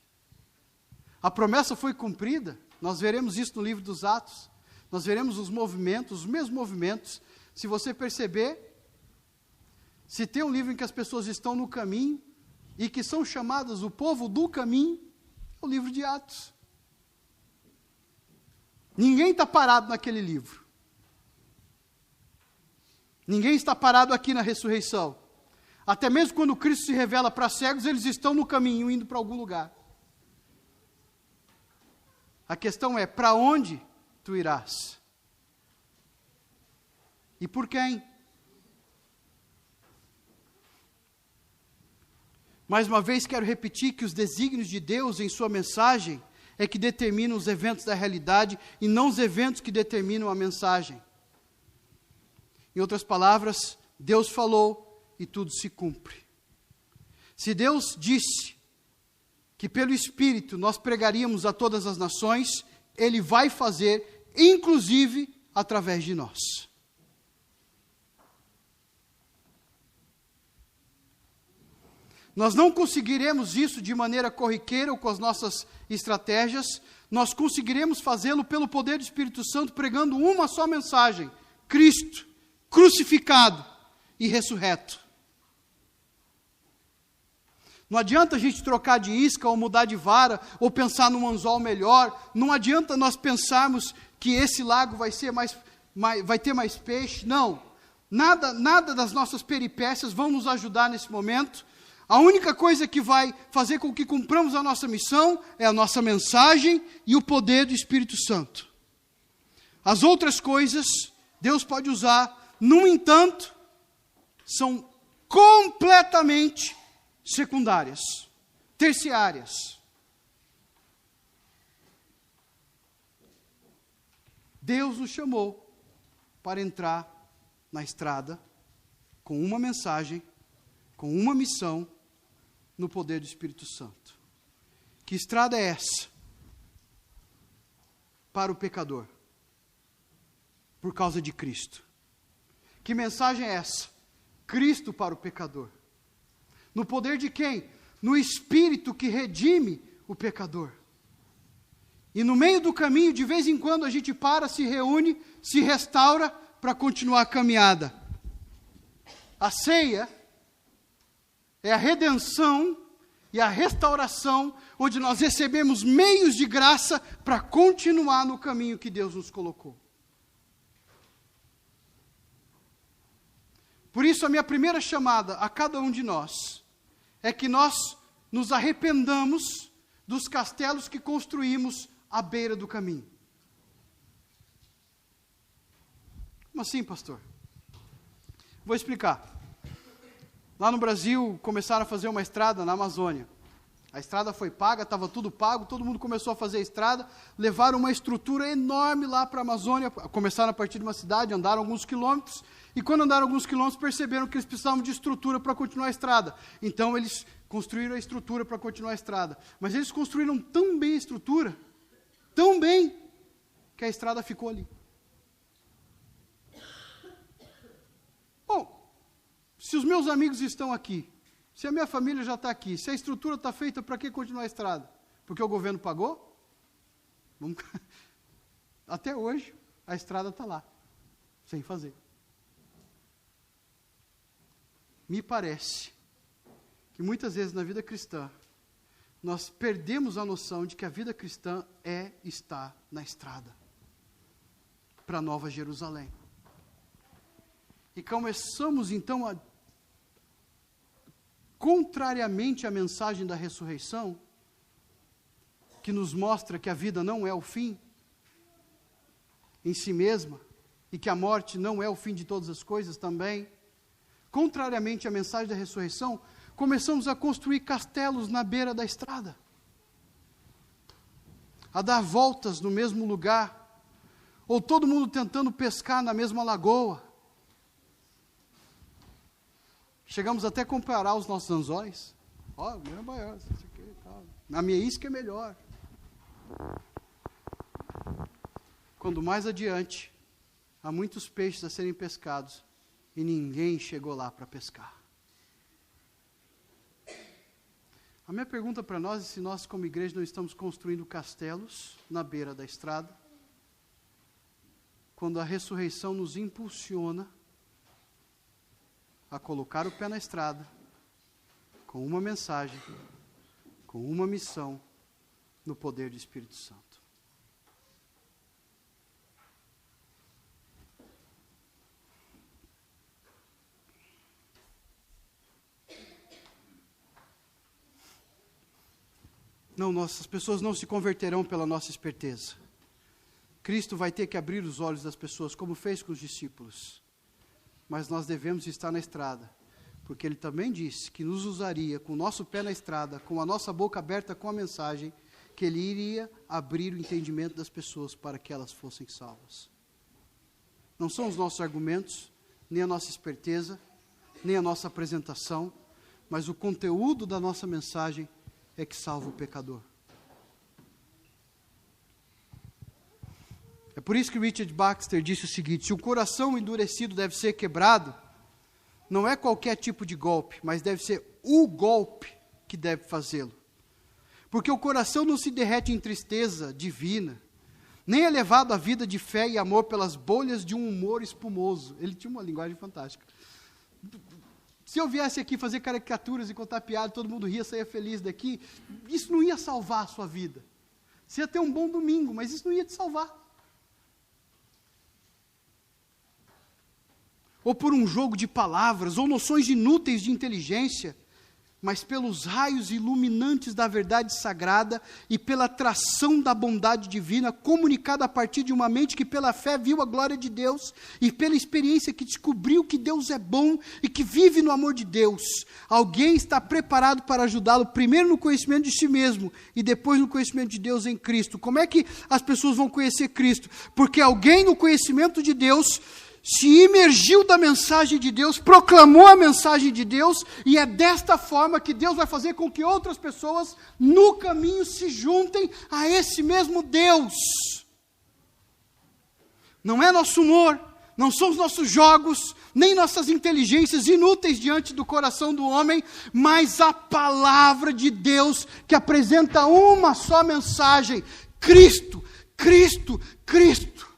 A promessa foi cumprida, nós veremos isso no livro dos Atos, nós veremos os movimentos, os mesmos movimentos. Se você perceber, se tem um livro em que as pessoas estão no caminho, e que são chamadas o povo do caminho, é o livro de Atos. Ninguém está parado naquele livro. Ninguém está parado aqui na ressurreição. Até mesmo quando Cristo se revela para cegos, eles estão no caminho, indo para algum lugar. A questão é, para onde tu irás? E por quem? Mais uma vez quero repetir que os desígnios de Deus em sua mensagem é que determinam os eventos da realidade e não os eventos que determinam a mensagem. Em outras palavras, Deus falou e tudo se cumpre. Se Deus disse que pelo Espírito nós pregaríamos a todas as nações, Ele vai fazer, inclusive através de nós. Nós não conseguiremos isso de maneira corriqueira ou com as nossas estratégias, nós conseguiremos fazê-lo pelo poder do Espírito Santo, pregando uma só mensagem: Cristo, crucificado e ressurreto. Não adianta a gente trocar de isca ou mudar de vara, ou pensar num anzol melhor, não adianta nós pensarmos que esse lago vai ter mais peixe, não. Nada das nossas peripécias vão nos ajudar nesse momento. A única coisa que vai fazer com que cumpramos a nossa missão é a nossa mensagem e o poder do Espírito Santo. As outras coisas, Deus pode usar, no entanto, são completamente secundárias, terciárias. Deus nos chamou para entrar na estrada com uma mensagem, com uma missão, no poder do Espírito Santo. Que estrada é essa? Para o pecador, por causa de Cristo. Que mensagem é essa? Cristo para o pecador. No poder de quem? No Espírito que redime o pecador. E no meio do caminho, de vez em quando, a gente para, se reúne, se restaura para continuar a caminhada. A ceia é a redenção e a restauração, onde nós recebemos meios de graça para continuar no caminho que Deus nos colocou. Por isso, a minha primeira chamada a cada um de nós é que nós nos arrependamos dos castelos que construímos à beira do caminho. Como assim, pastor? Vou explicar. Lá no Brasil, começaram a fazer uma estrada na Amazônia. A estrada foi paga, estava tudo pago, todo mundo começou a fazer a estrada, levaram uma estrutura enorme lá para a Amazônia, começaram a partir de uma cidade, andaram alguns quilômetros, e quando andaram alguns quilômetros, perceberam que eles precisavam de estrutura para continuar a estrada. Então, eles construíram a estrutura para continuar a estrada. Mas eles construíram tão bem a estrutura, tão bem, que a estrada ficou ali. Bom, se os meus amigos estão aqui, se a minha família já está aqui, se a estrutura está feita, para que continuar a estrada? Porque o governo pagou? Até hoje, a estrada está lá, sem fazer. Me parece que muitas vezes na vida cristã, nós perdemos a noção de que a vida cristã é estar na estrada, para a Nova Jerusalém. E começamos então contrariamente à mensagem da ressurreição, que nos mostra que a vida não é o fim em si mesma, e que a morte não é o fim de todas as coisas também, contrariamente à mensagem da ressurreição, começamos a construir castelos na beira da estrada, a dar voltas no mesmo lugar, ou todo mundo tentando pescar na mesma lagoa. Chegamos até a comparar os nossos anzóis. Ó, o meu é maior, isso aqui e tal. A minha isca é melhor. Quando mais adiante, há muitos peixes a serem pescados e ninguém chegou lá para pescar. A minha pergunta para nós é se nós, como igreja, não estamos construindo castelos na beira da estrada, quando a ressurreição nos impulsiona a colocar o pé na estrada, com uma mensagem, com uma missão, no poder do Espírito Santo. Não, as pessoas não se converterão pela nossa esperteza. Cristo vai ter que abrir os olhos das pessoas, como fez com os discípulos. Mas nós devemos estar na estrada, porque Ele também disse que nos usaria com o nosso pé na estrada, com a nossa boca aberta com a mensagem, que Ele iria abrir o entendimento das pessoas para que elas fossem salvas. Não são os nossos argumentos, nem a nossa esperteza, nem a nossa apresentação, mas o conteúdo da nossa mensagem é que salva o pecador. É por isso que Richard Baxter disse o seguinte: se o coração endurecido deve ser quebrado, não é qualquer tipo de golpe, mas deve ser o golpe que deve fazê-lo. Porque o coração não se derrete em tristeza divina, nem é levado à vida de fé e amor pelas bolhas de um humor espumoso. Ele tinha uma linguagem fantástica. Se eu viesse aqui fazer caricaturas e contar piada, todo mundo ria, saía feliz daqui, isso não ia salvar a sua vida. Você ia ter um bom domingo, mas isso não ia te salvar. Ou por um jogo de palavras, ou noções inúteis de inteligência, mas pelos raios iluminantes da verdade sagrada e pela atração da bondade divina, comunicada a partir de uma mente que pela fé viu a glória de Deus, e pela experiência que descobriu que Deus é bom e que vive no amor de Deus. Alguém está preparado para ajudá-lo, primeiro no conhecimento de si mesmo, e depois no conhecimento de Deus em Cristo. Como é que as pessoas vão conhecer Cristo? Porque alguém no conhecimento de Deus se imergiu da mensagem de Deus, proclamou a mensagem de Deus, e é desta forma que Deus vai fazer com que outras pessoas no caminho se juntem a esse mesmo Deus. Não é nosso humor, não são os nossos jogos, nem nossas inteligências inúteis diante do coração do homem, mas a palavra de Deus que apresenta uma só mensagem: Cristo, Cristo, Cristo.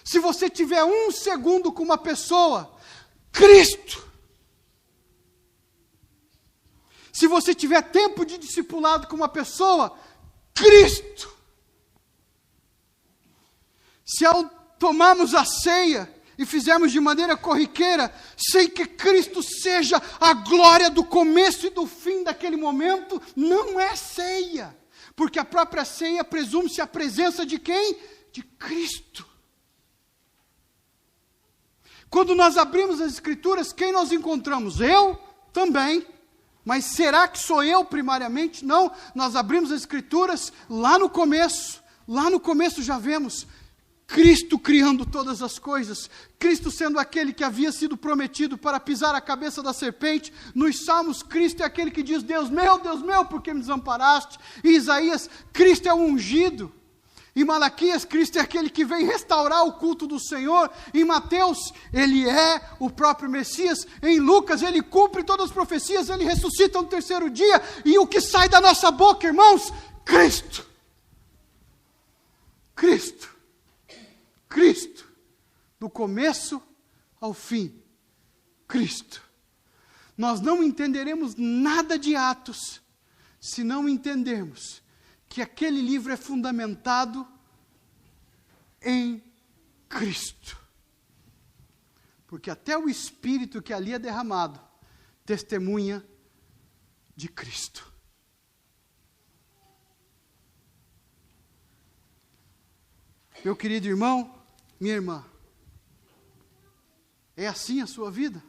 Se você tiver um segundo com uma pessoa, Cristo. Se você tiver tempo de discipulado com uma pessoa, Cristo. Se ao tomarmos a ceia e fizermos de maneira corriqueira, sem que Cristo seja a glória do começo e do fim daquele momento, não é ceia. Porque a própria ceia presume-se a presença de quem? De Cristo. Quando nós abrimos as Escrituras, quem nós encontramos? Eu também. Mas será que sou eu primariamente? Não, nós abrimos as Escrituras lá no começo. Lá no começo já vemos Cristo criando todas as coisas. Cristo sendo aquele que havia sido prometido para pisar a cabeça da serpente. Nos Salmos, Cristo é aquele que diz: Deus meu, por que me desamparaste? Em Isaías, Cristo é o ungido. Em Malaquias, Cristo é aquele que vem restaurar o culto do Senhor. Em Mateus, Ele é o próprio Messias. Em Lucas, Ele cumpre todas as profecias, Ele ressuscita no terceiro dia. E o que sai da nossa boca, irmãos? Cristo. Cristo. Cristo. Do começo ao fim. Cristo. Nós não entenderemos nada de Atos se não entendermos que aquele livro é fundamentado em Cristo. Porque até o Espírito que ali é derramado testemunha de Cristo. Meu querido irmão, minha irmã, é assim a sua vida?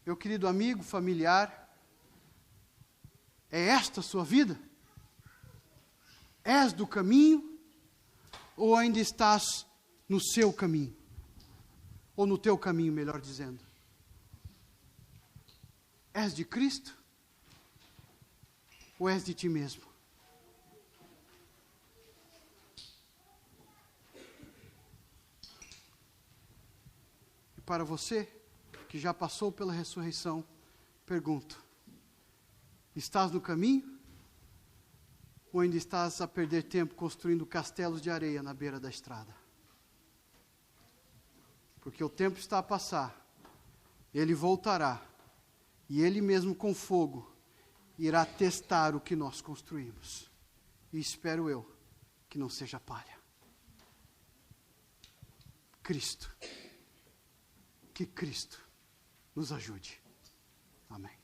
Meu querido amigo, familiar, é esta a sua vida? És do caminho? Ou ainda estás no seu caminho? Ou no teu caminho, melhor dizendo? És de Cristo? Ou és de ti mesmo? E para você, que já passou pela ressurreição, pergunto: estás no caminho? Ou ainda estás a perder tempo construindo castelos de areia na beira da estrada? Porque o tempo está a passar, Ele voltará, e Ele mesmo com fogo irá testar o que nós construímos. E espero eu que não seja palha. Cristo. Que Cristo nos ajude. Amém.